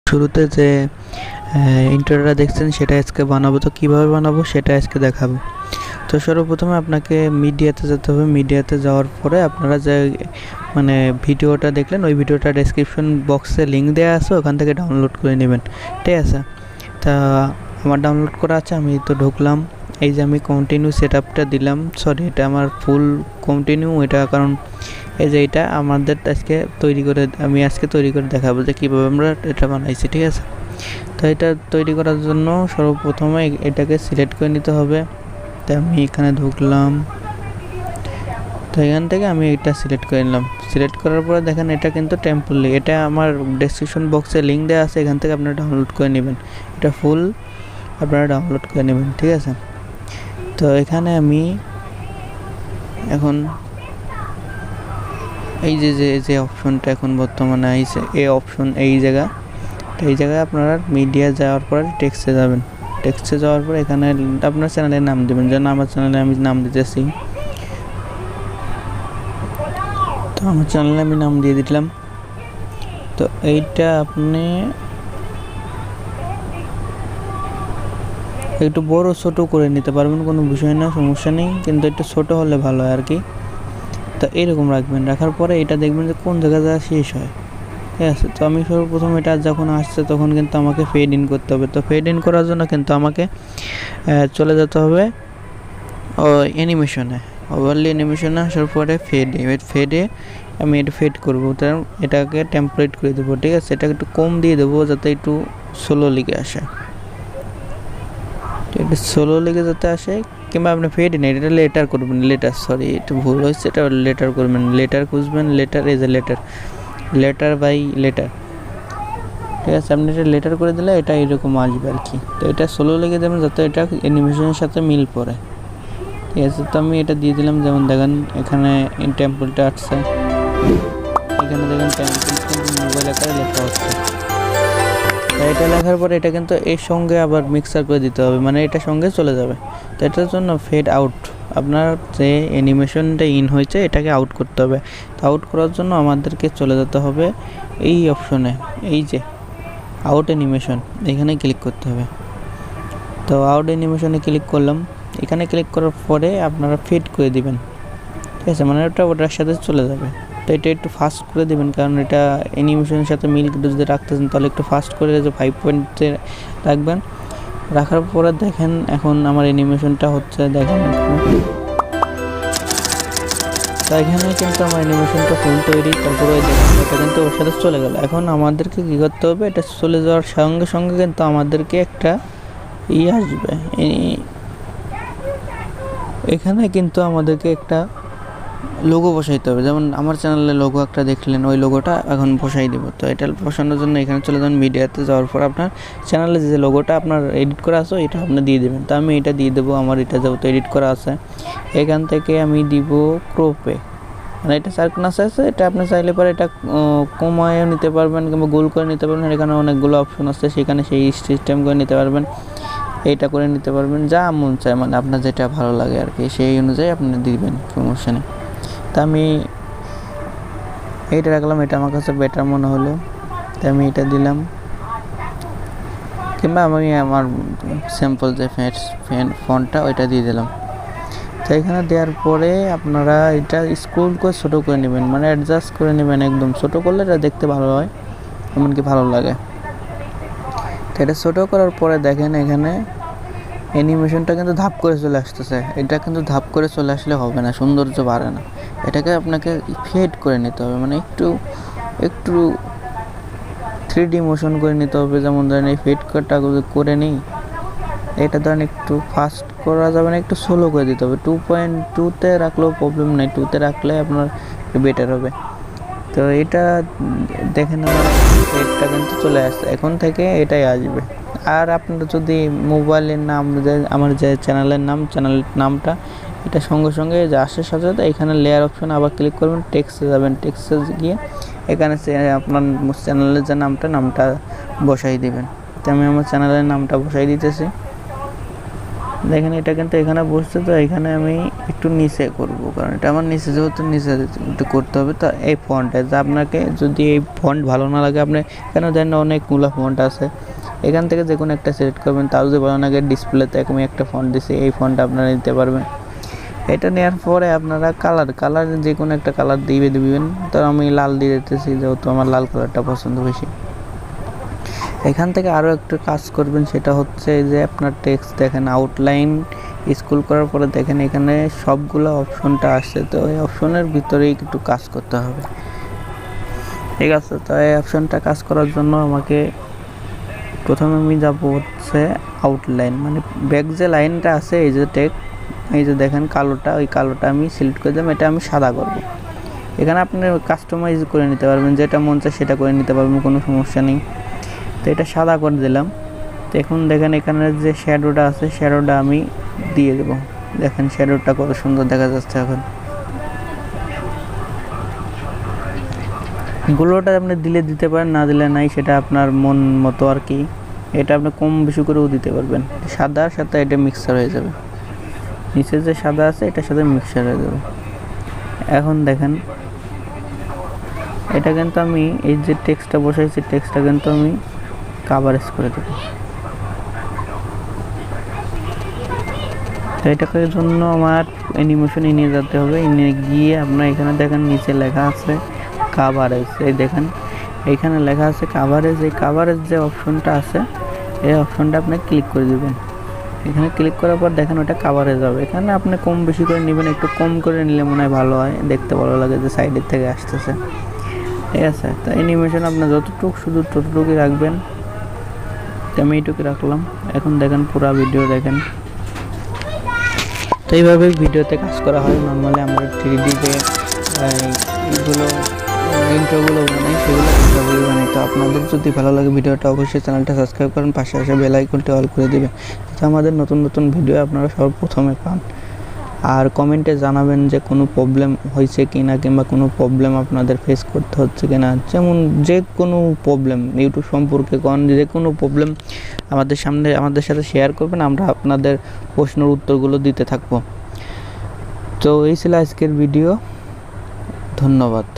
শুরুতে যে ইন্ট্রোটা দেখছেন সেটা আজকে বানাবো, তো কীভাবে বানাবো সেটা আজকে দেখাবো। তো সর্বপ্রথমে আপনাকে মিডিয়াতে যেতে হবে। মিডিয়াতে যাওয়ার পরে আপনারা যে মানে ভিডিওটা দেখলেন ওই ভিডিওটা ডেসক্রিপশন বক্সে লিঙ্ক দেওয়া আছে, ওখান থেকে ডাউনলোড করে নেবেন, ঠিক আছে। তা আমার ডাউনলোড করা আছে, আমি তো ঢুকলাম। এই যে আমি কন্টিনিউ সেট আপটা দিলাম, সরি এটা আমার ফুল কন্টিনিউ, এটা কারণ এই যে এটা আমাদের আজকে আমি আজকে তৈরি করে দেখাবো যে কীভাবে আমরা এটা বানাইছি, ঠিক আছে। তো এটা তৈরি করার জন্য সর্বপ্রথমে এটাকে সিলেক্ট করে নিতে হবে। তাই আমি এখানে ঢুকলাম, তো এখান থেকে আমি এটা সিলেক্ট করে নিলাম। সিলেক্ট করার পরে দেখেন এটা কিন্তু টেম্পলি, এটা আমার ডেসক্রিপশন বক্সে লিঙ্ক দেওয়া আছে, এখান থেকে আপনারা ডাউনলোড করে নেবেন। এটা ফুল আপনারা ডাউনলোড করে নেবেন, ঠিক আছে। তো এখানে আমি এখন এই যে অপশনটা এখন বর্তমানে আইছে, এই অপশন এই জায়গায় আপনারা মিডিয়া যাওয়ার পরে টেক্সটে যাবেন। টেক্সটে যাওয়ার পরে এখানে আপনার চ্যানেলের নাম দেবেন, যেন আমার চ্যানেলে আমি নাম দিতেছি, তো আমার চ্যানেলে আমি নাম দিয়ে দিলাম। তো এইটা আপনি একটু বড় ছোট করে নিতে পারবেন, কোনো বিষয় না, সমস্যা নেই, কিন্তু একটু ছোট হলে ভালো হয় আর কি। তো এইরকম রাখবেন, রাখার পরে এটা দেখবেন যে কোন জায়গায় শেষ হয়, ঠিক আছে। তো আমি সর্বপ্রথম এটা যখন আসছে তখন কিন্তু আমাকে ফেড ইন করতে হবে। তো ফেড ইন করার জন্য কিন্তু আমাকে চলে যেতে হবে অ্যানিমেশনে, ওভারলি অ্যানিমেশনে আসার পরে ফেডে আমি এটা ফেড করবো, তার এটাকে টেম্পলেট করে দেবো, ঠিক আছে। এটাকে একটু কম দিয়ে দেবো যাতে একটু স্লো লিগে আসে, একটু স্লো লিগে যাতে আসে। কিংবা আপনি ফেড ইন এটা লেটার করবেন, সরি একটু ভুল হয়েছে, এটা লেটার করবেন, লেটার খুঁজবেন, লেটার এই যে লেটার বাই লেটার, ঠিক আছে। আপনি এটা লেটার করে দিলে এটা এরকম আসবে আর কি। তো এটা স্লো লেগে দেবেন যাতে এটা অ্যানিমেশনের সাথে মিল পড়ে, ঠিক আছে। তো আমি এটা দিয়ে দিলাম, যেমন দেখেন এখানে টেম্পলটা আসছে, এখানে দেখেন টেম্পল কিন্তু মোবাইল আকারে লেখা হচ্ছে। এটা লেখার পরে এটা কিন্তু এর সঙ্গে আবার মিক্সার করে দিতে হবে, মানে এটা সঙ্গে চলে যাবে। তো এটার জন্য ফেড আউট, আপনার যে অ্যানিমেশনটা ইন হয়েছে এটাকে আউট করতে হবে। তো আউট করার জন্য আমাদেরকে চলে যেতে হবে এই অপশনে, এই যে আউট অ্যানিমেশন, এখানে ক্লিক করতে হবে। তো আউট অ্যানিমেশনে ক্লিক করলাম, এখানে ক্লিক করার পরে আপনারা ফেড করে দিবেন, ঠিক আছে, মানে ওটার সাথে চলে যাবে। তো এটা একটু ফাস্ট করে দেবেন, কারণ এটা অ্যানিমেশনের সাথে মিল যদি রাখতেছেন তাহলে একটু ফাস্ট করে যে 5 পয়েন্টে রাখবেন। রাখার পরে দেখেন এখন আমার অ্যানিমেশনটা হচ্ছে, দেখেন তো এখানে কিন্তু আমার অ্যানিমেশনটা ফুল তৈরি। তারপরে দেখেন এটা কিন্তু ওর সাথে চলে গেল। এখন আমাদেরকে কী করতে হবে, এটা চলে যাওয়ার সঙ্গে সঙ্গে কিন্তু আমাদেরকে একটা আসবে, এখানে কিন্তু আমাদেরকে একটা লোগো বসাইতে হবে। যেমন আমার চ্যানেলে লোগো একটা দেখলেন, ওই লোগোটা এখন বসাই দেবো। তো এটা বসানোর জন্য এখানে চলে যান, মিডিয়াতে যাওয়ার পর আপনার চ্যানেলে যে লোগোটা আপনার এডিট করা আছে এটা আপনি দিয়ে দেবেন। তো আমি এটা দিয়ে দেবো, আমার এটা যেহেতু এডিট করা আছে। এখান থেকে আমি দিব ক্রপে, মানে এটা সার্কুলাস আছে, এটা আপনি চাইলে পরে এটা কমায়ও নিতে পারবেন কিংবা গোল করে নিতে পারবেন। এখানে অনেকগুলো অপশন আছে, সেখানে সেই সিস্টেম করে নিতে পারবেন, এইটা করে নিতে পারবেন, যা মন চায়, মানে আপনার যেটা ভালো লাগে আর কি, সেই অনুযায়ী আপনি দিবেন, সমস্যা নেই। তা আমি এইটা রাখলাম, এটা আমার কাছে বেটার মনে হলো, তাই আমি এটা দিলাম। কিংবা আমি আমার স্যাম্পল যে ফন্টটা ওইটা দিয়ে দিলাম। তো এখানে দেওয়ার পরে আপনারা এটা স্ক্রল করে ছোটো করে নেবেন, মানে অ্যাডজাস্ট করে নেবেন, একদম ছোটো করলে এটা দেখতে ভালো হয়, এমনকি ভালো লাগে। তো এটা ছোটো করার পরে দেখেন এখানে অ্যানিমেশনটা কিন্তু ধাপ করে চলে আসতেছে। এটা কিন্তু ধাপ করে চলে আসলে হবে না, সৌন্দর্য বাড়ে না। এটাকে আপনাকে ফেড করে নিতে হবে, মানে একটু 3D মোশন করে নিতে হবে। যেমন ধরেন এই ফেড কাটটা করে নিই, এটা ধরেন একটু ফাস্ট করা যাবে না, একটু স্লো করে দিতে হবে। 2.2-তে রাখলেও প্রবলেম নেই, 2-তে রাখলে আপনার বেটার হবে। তো এটা দেখেন আমার ফেডটা কিন্তু চলে আসছে, এখন থেকে এটাই আসবে। আর আপনারা যদি মোবাইলের নাম, আমার যে চ্যানেলের নামটা এটা সঙ্গে সঙ্গে যে আসার সাথে সাথে এখানে লেয়ার অপশন আবার ক্লিক করবেন, টেক্সটে যাবেন, টেক্সটে গিয়ে এখানে আপনার চ্যানেলের যে নামটা বসাই দিবেন। তো আমি আমার চ্যানেলের নামটা বসাই দিতেছি। দেখেন এটা কিন্তু এখানে বসছে, তো এখানে আমি একটু নিচে করব, কারণ এটা আমার নিচে যেহেতু নিচে একটু করতে হবে। তো এই ফন্টে যে আপনাকে যদি এই ফন্ট ভালো না লাগে, আপনি কেন জানেন অনেকগুলো ফন্ট আছে, এখান থেকে যে কোনো একটা সিলেক্ট করবেন। তাও যদি ভালো লাগে ডিসপ্লেতে আমি একটা ফন্ট দিছি, এই ফন্টটা আপনারা নিতে পারবেন। এটা নেওয়ার পরে আপনারা কালার যে কোনো একটা কালার দিবেন। তো আমি লাল দিয়ে দিতেছি, যেহেতু আমার লাল কালারটা পছন্দ বেশি। এখান থেকে আরও একটু কাজ করবেন, সেটা হচ্ছে যে আপনার টেক্সট দেখেন, আউটলাইন স্ক্রল করার পরে দেখেন এখানে সবগুলো অপশনটা আসছে। তো এই অপশনের ভিতরেই একটু কাজ করতে হবে, ঠিক আছে। তো এই অপশনটা কাজ করার জন্য আমাকে প্রথমে আমি যাব হচ্ছে আউটলাইন, মানে ব্যাক যে লাইনটা আছে, এই যে এই যে দেখেন কালোটা, ওই কালোটা আমি সিলেক্ট করে দিলাম, এটা আমি সাদা করব। এখানে আপনি কাস্টমাইজ করে নিতে পারবেন, যেটা মন চায় সেটা করে নিতে পারবেন, কোনো সমস্যা নেই। তো এটা সাদা করে দিলাম। তো এখন দেখেন এখানে যে শ্যাডোটা আছে, শ্যাডোটা আমি দিয়ে দেব। দেখেন শ্যাডোটা কত সুন্দর দেখা যাচ্ছে। এখন গুলোটা আপনি দিলে দিতে পারেন, না দিলে নাই, সেটা আপনার মন মতো আর কি। এটা আপনি কম বেশি করেও দিতে পারবেন। সাদার সাথে এটা মিক্সার হয়ে যাবে, নিচে যে সাদা আছে এটার সাথে মিক্সার হয়ে যাবে। এখন দেখেন এটা কিন্তু আমি এই যে টেক্সটটা বসাইছি, টেক্সটটা কিন্তু আমি কাভারেজ করে দেব। তো এটার জন্য আমার অ্যানিমেশনে নিয়ে যেতে হবে। নিয়ে গিয়ে আপনার এখানে দেখেন নিচে লেখা আছে কাভারেজ, এই দেখেন এইখানে লেখা আছে কাভারেজ। এই কাভারেজ যে অপশনটা আছে, এই অপশনটা আপনি ক্লিক করে দিবেন। এখানে ক্লিক করার পর দেখেন ওটা কাভারেজ হবে। এখানে আপনি কম বেশি করে নেবেন, একটু কম করে নিলে মনে হয় ভালো হয়, দেখতে ভালো লাগে যে সাইডের থেকে আসতেছে, ঠিক আছে। তো অ্যানিমেশন আপনার যতটুকু শুধু ততটুকুই রাখবেন। আমি এইটুকু রাখলাম। এখন দেখেন পুরো ভিডিও দেখেন। তো এইভাবে ভিডিওতে কাজ করা হয়। নর্মালি আমরা 3D যে এইগুলো ইন্ট্রোগুলো বানাই, সেগুলো এইভাবেই বানাই। তো আপনাদের যদি ভালো লাগে ভিডিওটা, অবশ্যই চ্যানেলটা সাবস্ক্রাইব করেন, পাশে আসে বেল আইকনটি অল করে দেবেন, যাতে আমাদের নতুন নতুন ভিডিও আপনারা সর্বপ্রথমে পান। আর কমেন্টে জানাবেন যে কোনো প্রবলেম হয়েছে কি না, কিংবা কোনো প্রবলেম আপনাদের ফেস করতে হচ্ছে কি না। যেমন যে কোনো প্রবলেম ইউটিউব সম্পর্কে যে কোনো প্রবলেম আমাদের সাথে শেয়ার করবেন, আমরা আপনাদের প্রশ্নের উত্তরগুলো দিতে থাকবো। তো এই ছিল আজকের ভিডিও, ধন্যবাদ।